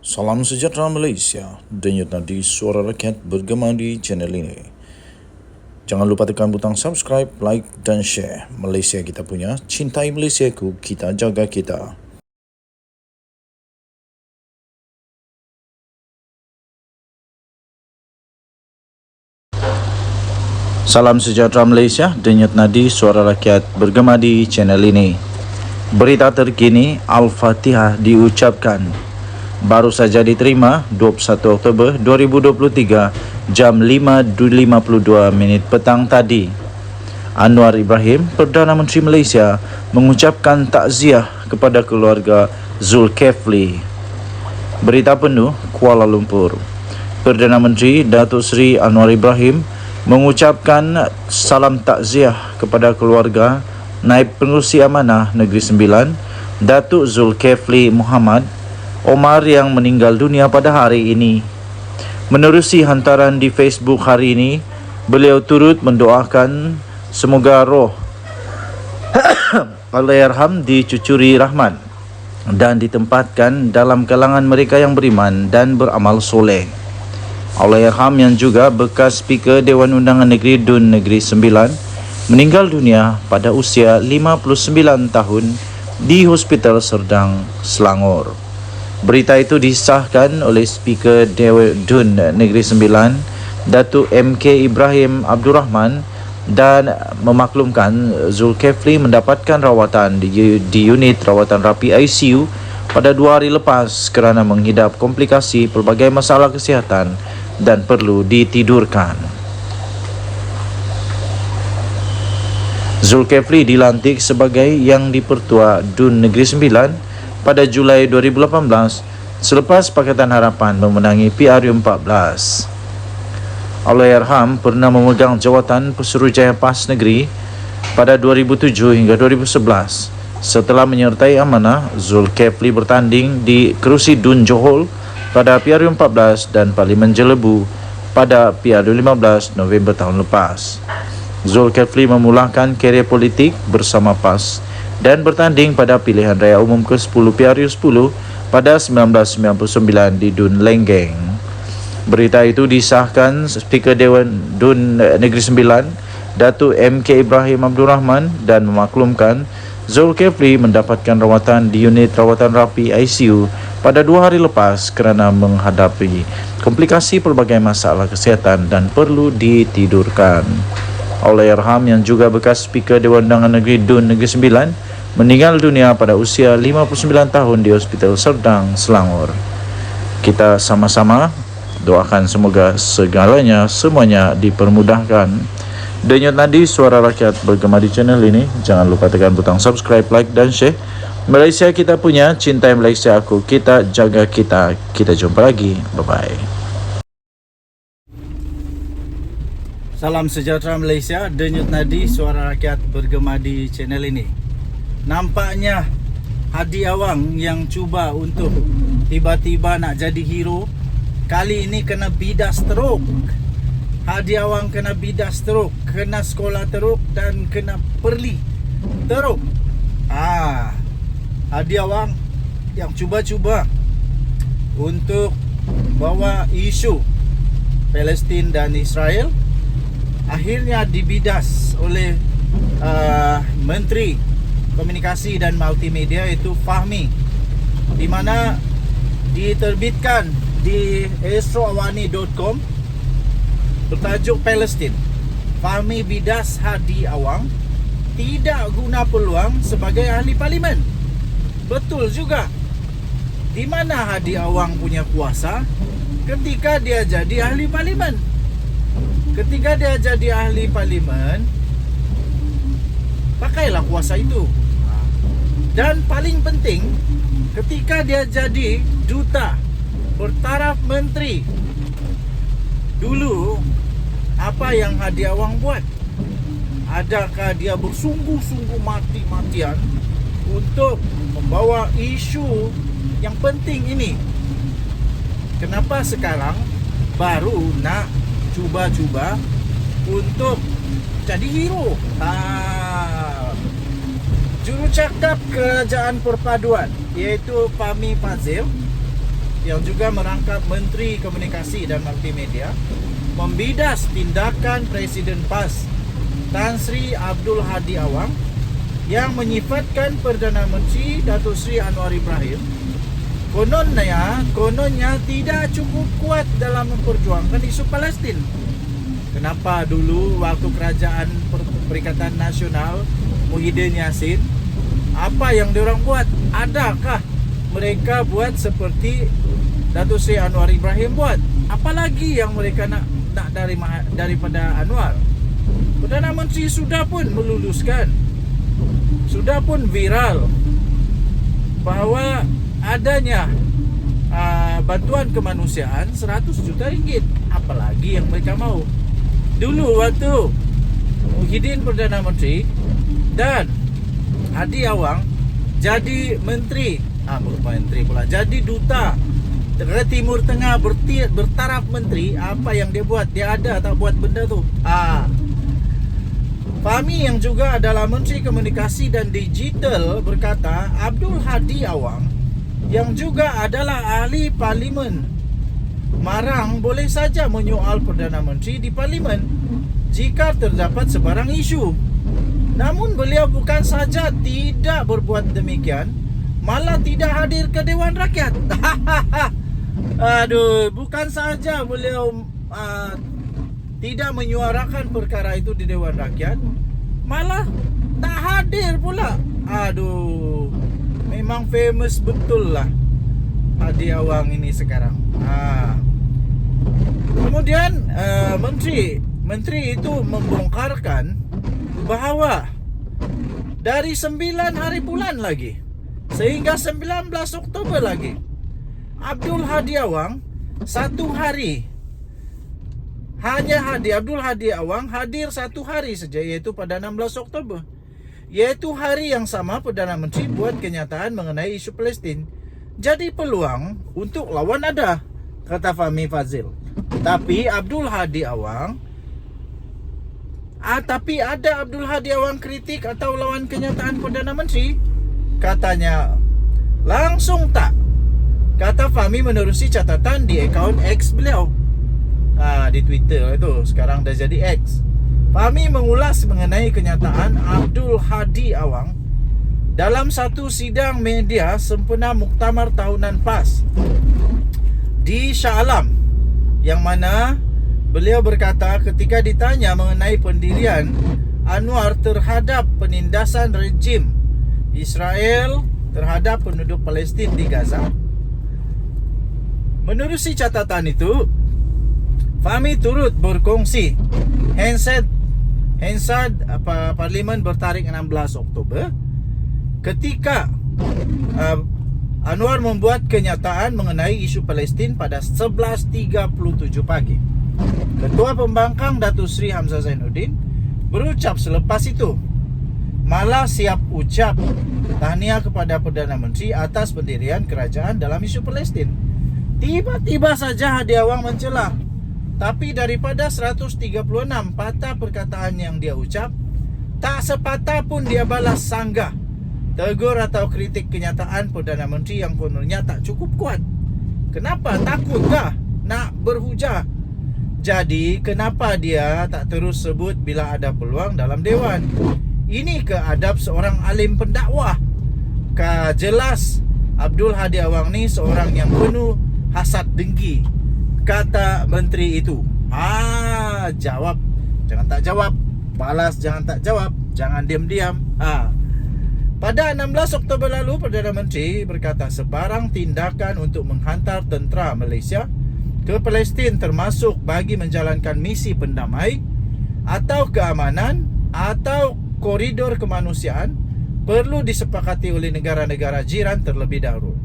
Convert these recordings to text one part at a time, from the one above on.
Salam sejahtera Malaysia, denyut nadi suara rakyat bergema di channel ini. Jangan lupa tekan butang subscribe, like dan share. Malaysia kita punya, cintai Malaysiaku, kita jaga kita. Salam sejahtera Malaysia, denyut nadi suara rakyat bergema di channel ini. Berita terkini, Al-Fatihah diucapkan. Baru saja diterima 21 Oktober 2023 jam 5.52 petang tadi. Anwar Ibrahim, Perdana Menteri Malaysia, mengucapkan takziah kepada keluarga Zulkifli. Berita penuh, Kuala Lumpur. Perdana Menteri Datuk Seri Anwar Ibrahim mengucapkan salam takziah kepada keluarga Naib Pengerusi Amanah Negeri Sembilan, Datuk Zulkifli Muhammad Omar yang meninggal dunia pada hari ini. Menerusi hantaran di Facebook hari ini, beliau turut mendoakan semoga roh Allahyarham dicucuri rahmat dan ditempatkan dalam kalangan mereka yang beriman dan beramal soleh. Allahyarham yang juga bekas Speaker Dewan Undangan Negeri Dun Negeri Sembilan meninggal dunia pada usia 59 tahun di Hospital Serdang, Selangor. Berita itu disahkan oleh Speaker Dewan Dun Negeri Sembilan, Datuk MK Ibrahim Abdul Rahman, dan memaklumkan Zulkifli mendapatkan rawatan di unit rawatan rapi ICU pada 2 hari lepas kerana menghidap komplikasi pelbagai masalah kesihatan dan perlu ditidurkan. Zulkifli dilantik sebagai Yang di-Pertua Dun Negeri Sembilan pada Julai 2018 selepas Pakatan Harapan memenangi PRU14. Allahyarham pernah memegang jawatan Pesuruhjaya PAS Negeri pada 2007 hingga 2011. Setelah menyertai amanah, Zulkifli bertanding di Kerusi Dun Johor pada PRU14 dan Parlimen Jelebu pada PRU15 November tahun lepas. Zulkifli memulakan kerjaya politik bersama PAS dan bertanding pada pilihan raya umum ke-10 PRU10 pada 1999 di Dun Lenggeng. Berita itu disahkan Speaker Dewan Dun Negeri Sembilan, Datuk MK Ibrahim Abdul Rahman, dan memaklumkan Zulkifli mendapatkan rawatan di unit rawatan rapi ICU pada 2 hari lepas kerana menghadapi komplikasi pelbagai masalah kesihatan dan perlu ditidurkan. Allahyarham yang juga bekas Speaker Dewan Undangan Negeri Dun Negeri Sembilan meninggal dunia pada usia 59 tahun di Hospital Serdang, Selangor. Kita sama-sama doakan semoga semuanya dipermudahkan. Denyut nadi suara rakyat bergema di channel ini. Jangan lupa tekan butang subscribe, like dan share. Malaysia kita punya, cintai Malaysia aku, kita jaga kita. Kita jumpa lagi. Bye-bye. Salam sejahtera Malaysia, denyut nadi suara rakyat bergema di channel ini. Nampaknya Hadi Awang yang cuba untuk tiba-tiba nak jadi hero, kali ini kena bidas teruk. Hadi Awang kena bidas teruk, kena sekolah teruk dan kena perli teruk. Hadi Awang yang cuba-cuba untuk bawa isu Palestin dan Israel akhirnya dibidas oleh Menteri Komunikasi dan Multimedia, iaitu Fahmi, di mana diterbitkan di astroawani.com bertajuk Palestin. Fahmi bidas Hadi Awang tidak guna peluang sebagai ahli parlimen. Betul juga. Di mana Hadi Awang punya kuasa ketika dia jadi ahli parlimen? Ketika dia jadi ahli parlimen, pakailah kuasa itu. Dan paling penting, ketika dia jadi duta bertaraf menteri, dulu apa yang Hadi Awang buat? Adakah dia bersungguh-sungguh mati-matian untuk membawa isu yang penting ini? Kenapa sekarang baru nak cuba-cuba untuk jadi hero? Jurucakap Kerajaan Perpaduan, iaitu Fahmi Fadzil, yang juga merangkap Menteri Komunikasi dan Multimedia membidas tindakan Presiden PAS Tan Sri Abdul Hadi Awang yang menyifatkan Perdana Menteri Datuk Seri Anwar Ibrahim kononnya tidak cukup kuat dalam memperjuangkan isu Palestin. Kenapa dulu waktu kerajaan Perikatan Nasional Muhyiddin Yassin, apa yang diorang buat? Adakah mereka buat seperti Datuk Seri Anwar Ibrahim buat? Apalagi yang mereka nak daripada Anwar? Perdana Menteri sudah pun meluluskan, sudah pun viral bahawa adanya bantuan kemanusiaan 100 juta ringgit. Apalagi yang mereka mau? Dulu waktu Muhyiddin Perdana Menteri dan Hadi Awang jadi menteri, jadi duta Timur Tengah bertaraf menteri, apa yang dia buat? Dia ada tak buat benda tu? Fahmi yang juga adalah Menteri Komunikasi dan Digital berkata Abdul Hadi Awang yang juga adalah ahli parlimen Marang boleh saja menyoal Perdana Menteri di parlimen jika terdapat sebarang isu. Namun beliau bukan saja tidak berbuat demikian, malah tidak hadir ke Dewan Rakyat. Aduh, bukan saja beliau tidak menyuarakan perkara itu di Dewan Rakyat, malah tak hadir pula. Aduh, memang famous betul lah Hadi Awang ini sekarang. Kemudian menteri itu membongkarkan bahawa dari 9 hari bulan lagi sehingga 19 Oktober lagi, Abdul Hadi Awang Abdul Hadi Awang hadir 1 hari saja, iaitu pada 16 Oktober, iaitu hari yang sama Perdana Menteri buat kenyataan mengenai isu Palestin. Jadi peluang untuk lawan ada, kata Fahmi Fadzil. Tapi ada Abdul Hadi Awang kritik atau lawan kenyataan Perdana Menteri? Katanya langsung tak, kata Fahmi menerusi catatan di akaun X beliau. Di Twitter itu, sekarang dah jadi X. Fahmi mengulas mengenai kenyataan Abdul Hadi Awang dalam satu sidang media sempena Muktamar Tahunan PAS di Shah Alam, yang mana beliau berkata ketika ditanya mengenai pendirian Anwar terhadap penindasan rejim Israel terhadap penduduk Palestin di Gaza. Menerusi catatan itu, Fahmi turut berkongsi Hansard Parlimen bertarikh 16 Oktober ketika Anwar membuat kenyataan mengenai isu Palestin pada 11.37 pagi. Ketua Pembangkang Datuk Seri Hamzah Zainuddin berucap selepas itu, malah siap ucap tahniah kepada Perdana Menteri atas pendirian kerajaan dalam isu Palestin. Tiba-tiba saja Hadi Awang mencela. Tapi daripada 136 patah perkataan yang dia ucap, tak sepatah pun dia balas sanggah, tegur atau kritik kenyataan Perdana Menteri yang kononnya tak cukup kuat. Kenapa? Takutkah nak berhujah? Jadi kenapa dia tak terus sebut bila ada peluang dalam Dewan? Ini keadab seorang alim pendakwah. Jelas Abdul Hadi Awang ni seorang yang penuh hasad dengki, kata menteri itu. Jawab, jangan tak jawab. Balas, jangan tak jawab. Jangan diam-diam. Pada 16 Oktober lalu, Perdana Menteri berkata sebarang tindakan untuk menghantar tentera Malaysia ke Palestin, termasuk bagi menjalankan misi pendamai atau keamanan atau koridor kemanusiaan, perlu disepakati oleh negara-negara jiran terlebih dahulu.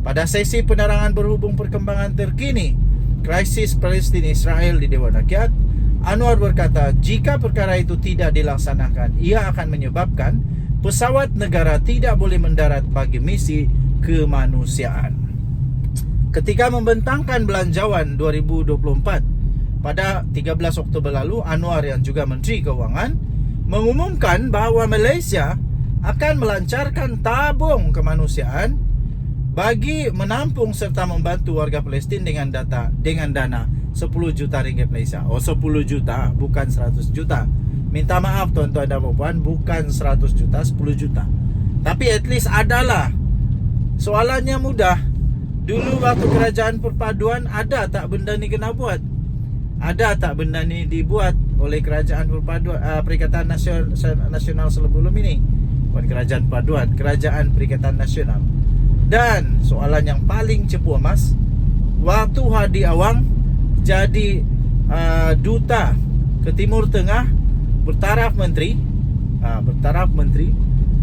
Pada sesi penerangan berhubung perkembangan terkini krisis Palestin Israel di Dewan Rakyat, Anwar berkata jika perkara itu tidak dilaksanakan, ia akan menyebabkan pesawat negara tidak boleh mendarat bagi misi kemanusiaan. Ketika membentangkan belanjawan 2024 pada 13 Oktober lalu, Anwar yang juga Menteri Keuangan mengumumkan bahawa Malaysia akan melancarkan tabung kemanusiaan bagi menampung serta membantu warga Palestin dengan dana 10 juta ringgit Malaysia. Oh, 10 juta, bukan 100 juta. Minta maaf tuan-tuan dan puan, bukan 100 juta, 10 juta. Tapi at least adalah. Soalannya mudah. Dulu waktu kerajaan perpaduan, ada tak benda ni kena buat? Ada tak benda ni dibuat oleh kerajaan perpaduan, Perikatan Nasional sebelum ini? Bukan kerajaan perpaduan, Kerajaan Perikatan Nasional. Dan soalan yang paling cepu mas, waktu Hadi Awang jadi duta ke Timur Tengah bertaraf menteri,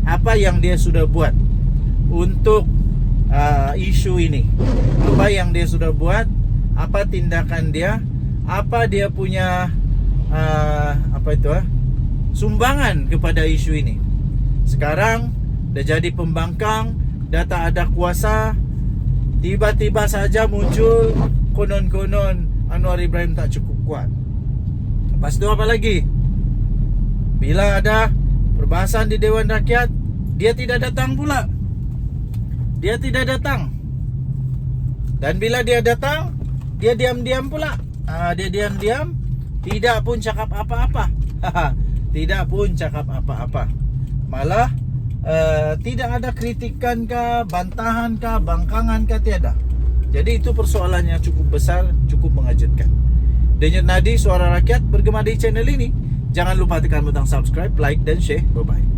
apa yang dia sudah buat untuk isu ini? Apa yang dia sudah buat? Apa tindakan dia? Apa dia punya sumbangan kepada isu ini? Sekarang dah jadi pembangkang, dah tak ada kuasa, tiba-tiba saja muncul konon-konon Anwar Ibrahim tak cukup kuat. Lepas tu apa lagi? Bila ada perbahasan di Dewan Rakyat, dia tidak datang pula. Dia tidak datang. Dan bila dia datang, dia diam-diam pula. Dia diam-diam, tidak pun cakap apa-apa. Tidak pun cakap apa-apa. Malah tidak ada kritikan kah, bantahan kah, bangkangan kah, tiada. Jadi itu persoalannya cukup besar, cukup mengejutkan. Denyut Nadi, Suara Rakyat bergema di channel ini. Jangan lupa tekan butang subscribe, like dan share. Bye-bye.